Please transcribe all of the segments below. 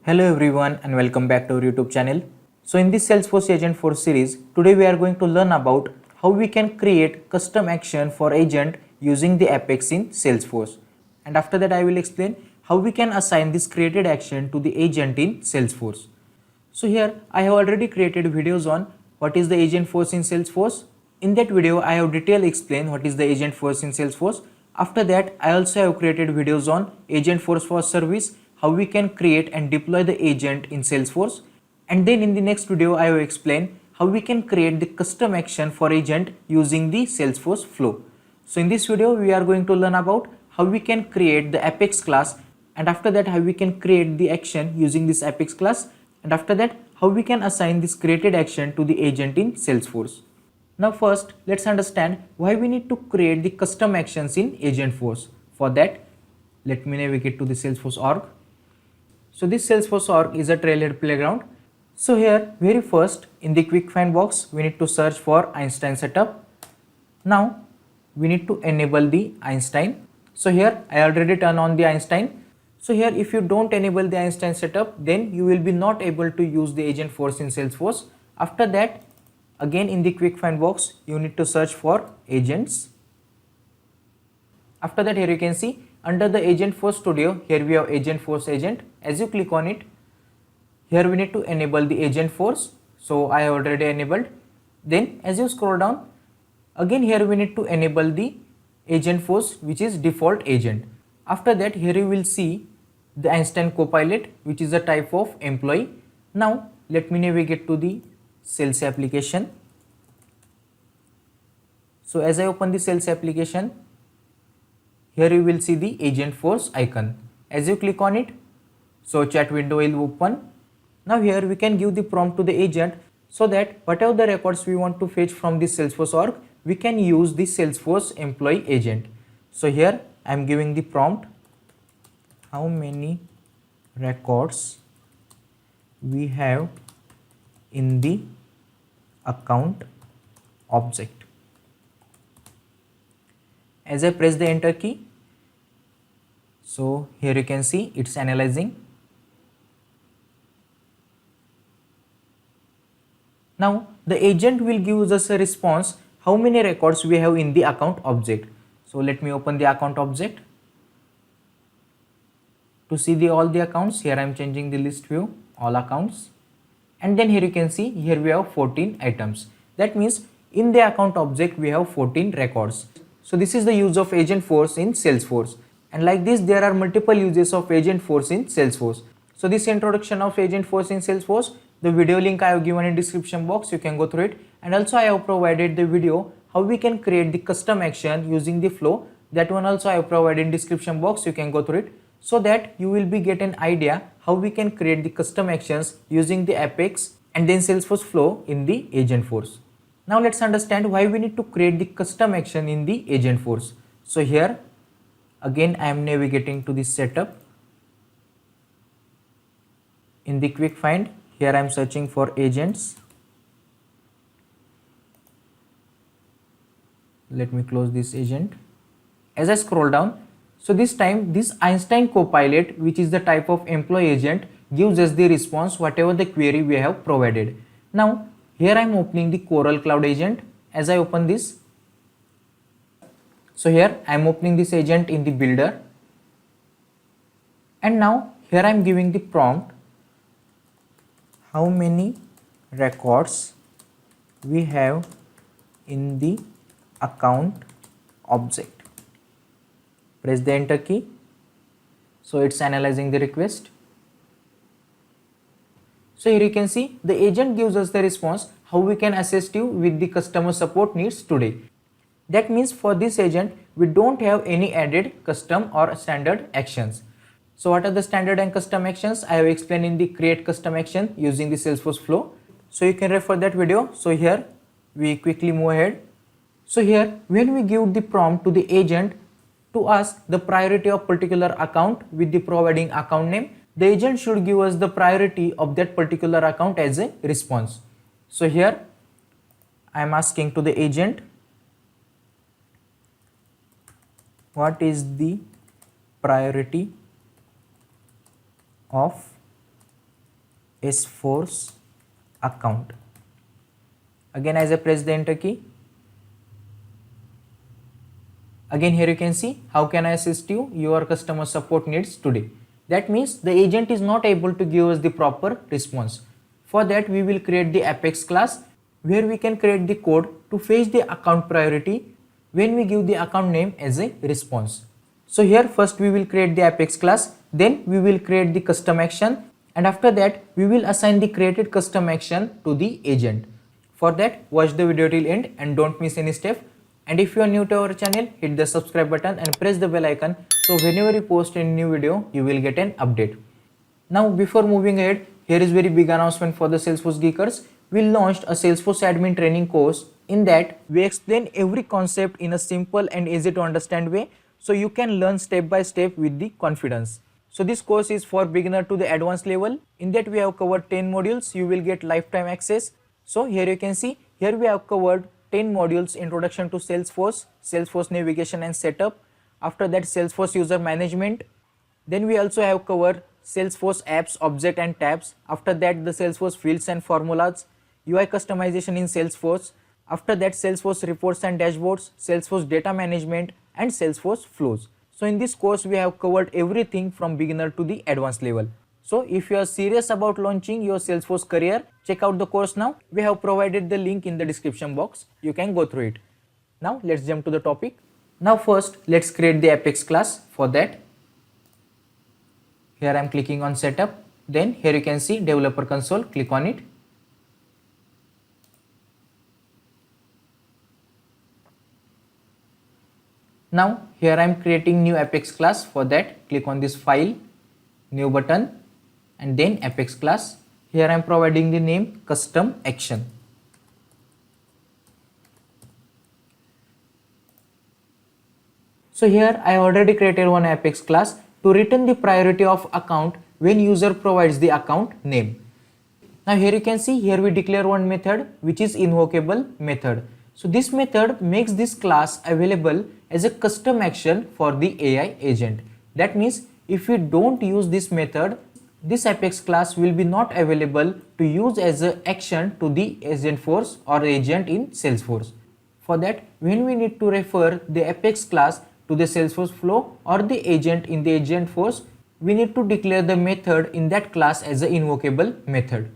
Hello everyone and welcome back to our YouTube channel. So in this Salesforce Agentforce series, today we are going to learn about how we can create custom action for agent using the Apex in Salesforce. And after that I will explain how we can assign this created action to the agent in Salesforce. So here I have already created videos on what is the Agentforce in Salesforce. In that video I have detailed explained what is the Agentforce in Salesforce. After that I also have created videos on Agentforce for service, how we can create and deploy the agent in Salesforce. And then in the next video I will explain how we can create the custom action for agent using the Salesforce flow. So in this video we are going to learn about how we can create the Apex class, and after that how we can create the action using this Apex class, and after that how we can assign this created action to the agent in Salesforce. Now first let's understand why we need to create the custom actions in Agentforce. For that let me navigate to the Salesforce org. So this Salesforce org is a trailhead playground. So here very first in the quick find box we need to search for Einstein setup. Now we need to enable the Einstein. So here I already turn on the Einstein. So here if you don't enable the Einstein setup, then you will be not able to use the Agentforce in Salesforce. After that again in the quick find box you need to search for agents. After that here you can see under the Agentforce studio, here we have Agentforce agent. As you click on it, here we need to enable the Agentforce. So I have already enabled. Then as you scroll down, again here we need to enable the Agentforce, which is default agent. After that here you will see the Einstein Copilot, which is a type of employee. Now let me navigate to the sales application. So as I open the sales application, here you will see the Agentforce icon. As you click on it, so chat window will open. Now here we can give the prompt to the agent so that whatever the records we want to fetch from the Salesforce org, we can use the Salesforce employee agent. So here I am giving the prompt, how many records we have in the account object. As I press the enter key, so here you can see it's analyzing. Now the agent will give us a response how many records we have in the account object. So let me open the account object. To see all the accounts, here I am changing the list view, all accounts. And then here you can see here we have 14 items. That means in the account object we have 14 records. So this is the use of Agentforce in Salesforce. And like this there are multiple uses of Agentforce in Salesforce. So this introduction of Agentforce in Salesforce, the video link I have given in description box, you can go through it. And also I have provided the video how we can create the custom action using the flow. That one also I have provided in description box, you can go through it, so that you will be get an idea how we can create the custom actions using the Apex and then Salesforce flow in the Agentforce. Now let's understand why we need to create the custom action in the Agentforce. So here again I am navigating to the setup. In the quick find, here I am searching for agents. Let me close this agent. As I scroll down, so this time this Einstein Copilot, which is the type of employee agent, gives us the response whatever the query we have provided. Now here I am opening the Coral Cloud agent. As I open this, so here I am opening this agent in the builder, and now here I am giving the prompt, how many records we have in the account object. Press the enter key. So it's analyzing the request. So here you can see the agent gives us the response how we can assist you with the customer support needs today. That means for this agent we don't have any added custom or standard actions. So what are the standard and custom actions? I have explained in the create custom action using the Salesforce flow. So you can refer that video. So here we quickly move ahead. So here when we give the prompt to the agent to ask the priority of particular account with the providing account name, the agent should give us the priority of that particular account as a response. So here I am asking to the agent, what is the priority of Salesforce account. Again, as I press the enter key, again here you can see how can I assist you, your customer support needs today. That means the agent is not able to give us the proper response. For that we will create the Apex class where we can create the code to fetch the account priority when we give the account name as a response. So here first we will create the Apex class, then we will create the custom action, and after that we will assign the created custom action to the agent. For that, watch the video till end and don't miss any step. And if you are new to our channel, hit the subscribe button and press the bell icon so whenever you post a new video, you will get an update. Now before moving ahead, here is very big announcement for the Salesforce geekers. We launched a Salesforce admin training course. In that, we explain every concept in a simple and easy to understand way so you can learn step by step with the confidence. So this course is for beginner to the advanced level. In that we have covered 10 modules. You will get lifetime access. So here you can see, here we have covered 10 modules: introduction to Salesforce, Salesforce navigation and setup, after that Salesforce user management. Then we also have covered Salesforce apps, object and tabs, after that the Salesforce fields and formulas, UI customization in Salesforce, after that Salesforce reports and dashboards, Salesforce data management and Salesforce flows. So in this course we have covered everything from beginner to the advanced level. So if you are serious about launching your Salesforce career, check out the course now. We have provided the link in the description box. You can go through it. Now let's jump to the topic. Now first let's create the Apex class. For that, here I am clicking on setup. Then here you can see developer console, click on it. Now here I am creating new Apex class. For that, click on this file, new button, and then Apex class. Here I am providing the name custom action. So here I already created one Apex class to return the priority of account when user provides the account name. Now here you can see, here we declare one method which is invocable method. So this method makes this class available as a custom action for the AI agent. That means if we don't use this method, this Apex class will be not available to use as an action to the Agentforce or agent in Salesforce. For that, when we need to refer the Apex class to the Salesforce flow or the agent in the Agentforce, we need to declare the method in that class as an invocable method.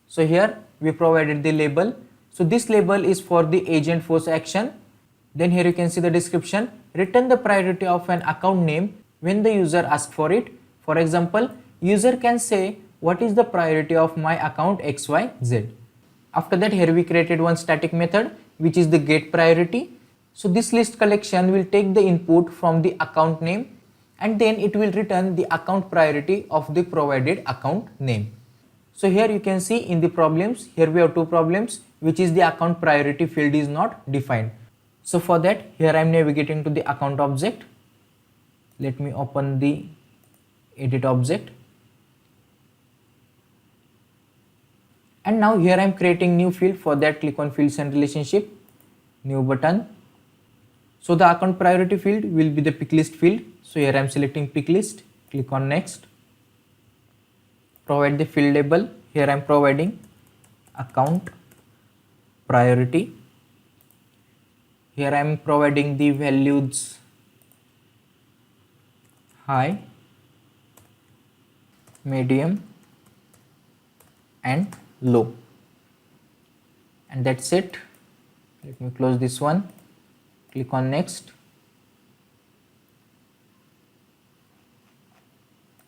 So here we provided the label. So this label is for the Agentforce action. Then here you can see the description, return the priority of an account name when the user asks for it. For example, user can say what is the priority of my account XYZ. After that, here we created one static method which is the get priority. So this list collection will take the input from the account name and then it will return the account priority of the provided account name. So here you can see in the problems, here we have two problems, which is the account priority field is not defined. So for that, here I am navigating to the account object. Let me open the edit object. And now here I am creating new field. For that, click on fields and relationship, new button. So the account priority field will be the pick list field. So here I am selecting pick list, click on next. Provide the field label. Here I am providing account priority. Here I am providing the values high, medium and low, and that's it. Let me close this one, click on next,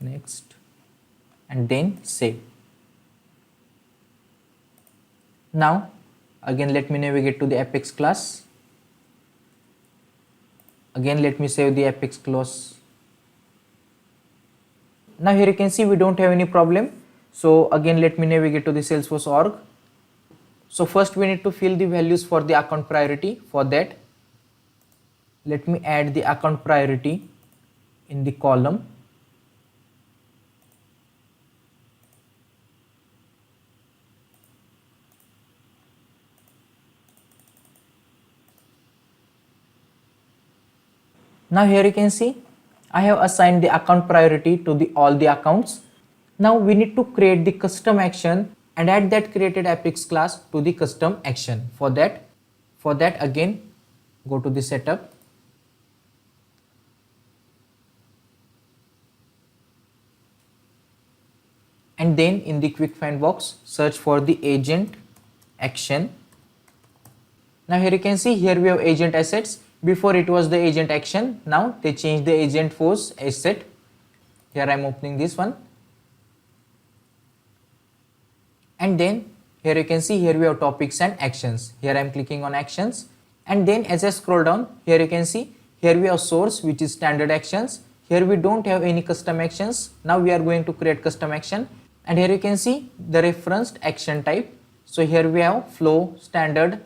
next, and then save. Now again let me navigate to the Apex class. Again let me save the Apex class. Now here you can see we don't have any problem. So again let me navigate to the Salesforce org. So first we need to fill the values for the account priority. For that, let me add the account priority in the column. Now here you can see I have assigned the account priority to all the accounts. Now we need to create the custom action and add that created Apex class to the custom action. For that again go to the setup, and then in the quick find box search for the agent action. Now here you can see, here we have agent assets. Before it was the agent action, now they changed the Agentforce asset. Here I am opening this one, and then here you can see, here we have topics and actions. Here I am clicking on actions, and then as I scroll down, here you can see, here we have source, which is standard actions. Here we don't have any custom actions. Now we are going to create custom action, and here you can see the referenced action type. So here we have flow, standard.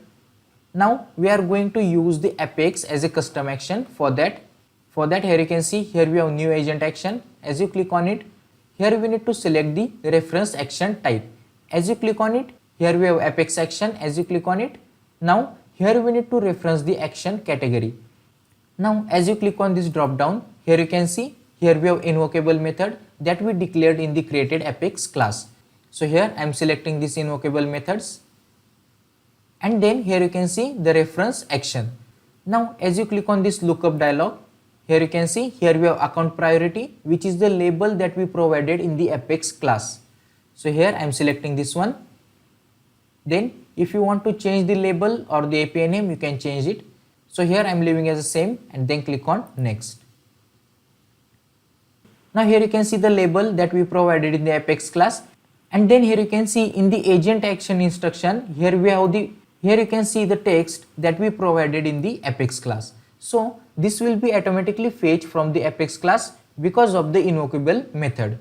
Now we are going to use the Apex as a custom action. For that here you can see, here we have new agent action. As you click on it, here we need to select the reference action type. As you click on it, here we have Apex action. As you click on it, now here we need to reference the action category. Now as you click on this drop down, here you can see, here we have invocable method that we declared in the created Apex class. So here I am selecting this invocable methods, and then here you can see the reference action. Now as you click on this lookup dialog, here you can see, here we have account priority, which is the label that we provided in the Apex class. So here I am selecting this one. Then if you want to change the label or the API name, you can change it. So here I am leaving as the same, and then click on next. Now here you can see the label that we provided in the Apex class, and then here you can see in the agent action instruction, here you can see the text that we provided in the Apex class. So this will be automatically fetched from the Apex class because of the invocable method.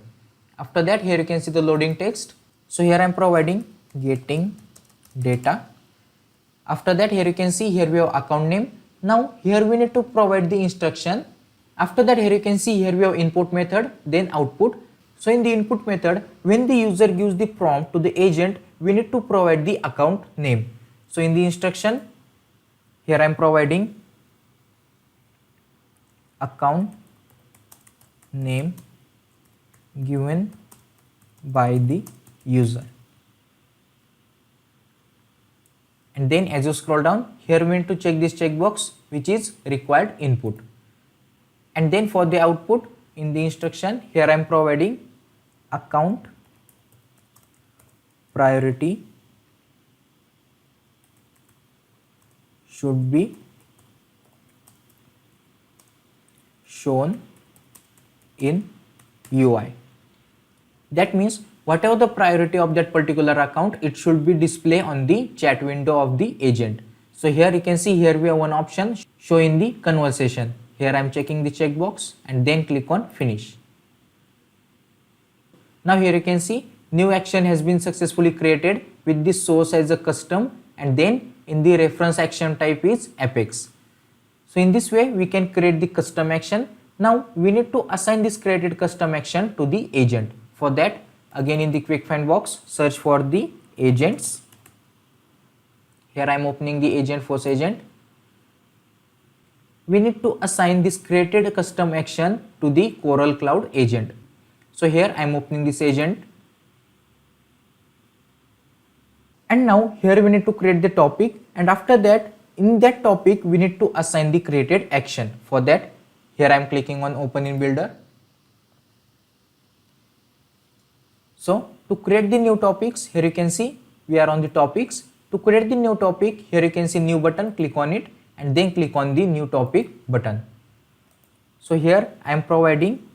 After that, here you can see the loading text. So here I am providing getting data. After that, here you can see, here we have account name. Now here we need to provide the instruction. After that, here you can see, here we have input method, then output. So in the input method, when the user gives the prompt to the agent, we need to provide the account name. So in the instruction, here I am providing account name given by the user. And then as you scroll down, here we need to check this checkbox, which is required input. And then for the output, in the instruction, here I am providing account priority should be shown in UI. That means whatever the priority of that particular account, it should be displayed on the chat window of the agent. So here you can see, here we have one option, show in the conversation. Here I am checking the checkbox and then click on finish. Now here you can see, new action has been successfully created with this source as a custom, and then in the reference action type is Apex. So in this way we can create the custom action. Now we need to assign this created custom action to the agent. For that, again in the quick find box, search for the agents. Here I am opening the Agentforce agent. We need to assign this created custom action to the Coral Cloud agent. So here I am opening this agent. And now here we need to create the topic, and after that, in that topic we need to assign the created action. For that, here I am clicking on open in builder. So to create the new topics, here you can see we are on the topics. To create the new topic, here you can see new button, click on it and then click on the new topic button. So here I am providing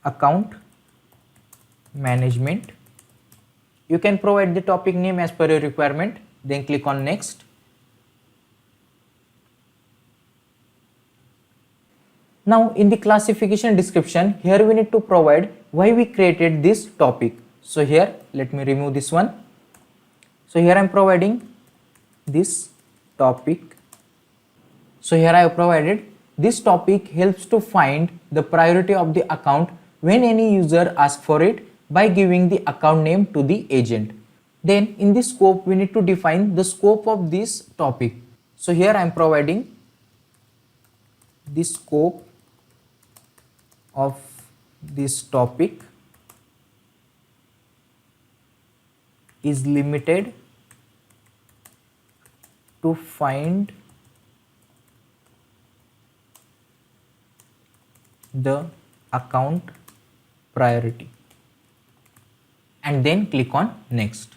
account management. You can provide the topic name as per your requirement, then click on next. Now in the classification description, here we need to provide why we created this topic. So here let me remove this one. So here I am providing this topic. So here I have provided this topic helps to find the priority of the account when any user asks for it by giving the account name to the agent. Then in this scope we need to define the scope of this topic. So here I am providing the scope of this topic is limited to find the account priority, and then click on next.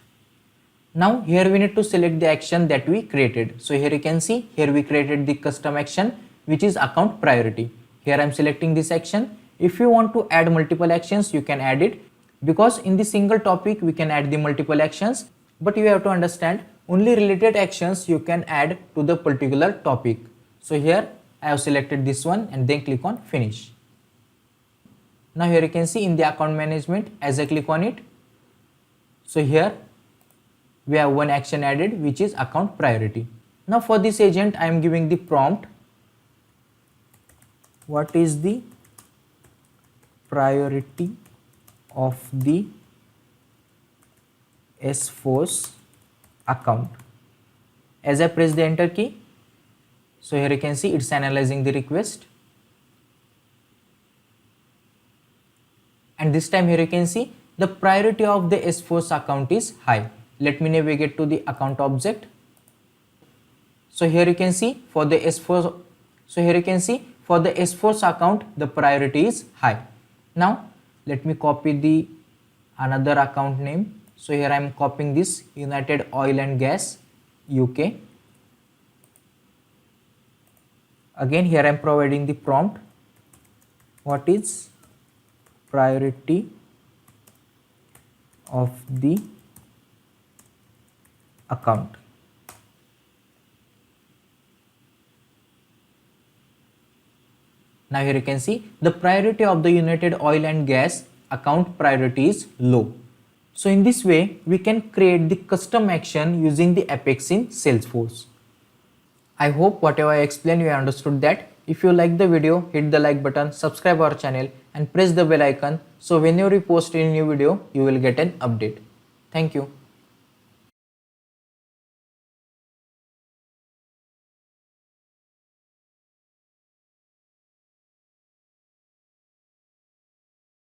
Now here we need to select the action that we created. So here you can see, here we created the custom action which is account priority. Here I am selecting this action. If you want to add multiple actions, you can add it, because in the single topic we can add the multiple actions, but you have to understand only related actions you can add to the particular topic. So here I have selected this one and then click on finish. Now here you can see in the account management, as I click on it, so here we have one action added which is account priority. Now for this agent I am giving the prompt, what is the priority of the Salesforce account. As I press the enter key, so here you can see it's analyzing the request, and this time here you can see the priority of the Salesforce account is high. Let me navigate to the account object. So here you can see for the Salesforce, Salesforce account the priority is high. Now let me copy the another account name. So here I am copying this United Oil and Gas UK. Again here I am providing the prompt, what is priority of the account. Now here you can see the priority of the United Oil and Gas account priority is low. So in this way we can create the custom action using the Apex in Salesforce. I hope whatever I explained you understood that. If you like the video, hit the like button, subscribe our channel and press the bell icon, so whenever we post any new video you will get an update. Thank you.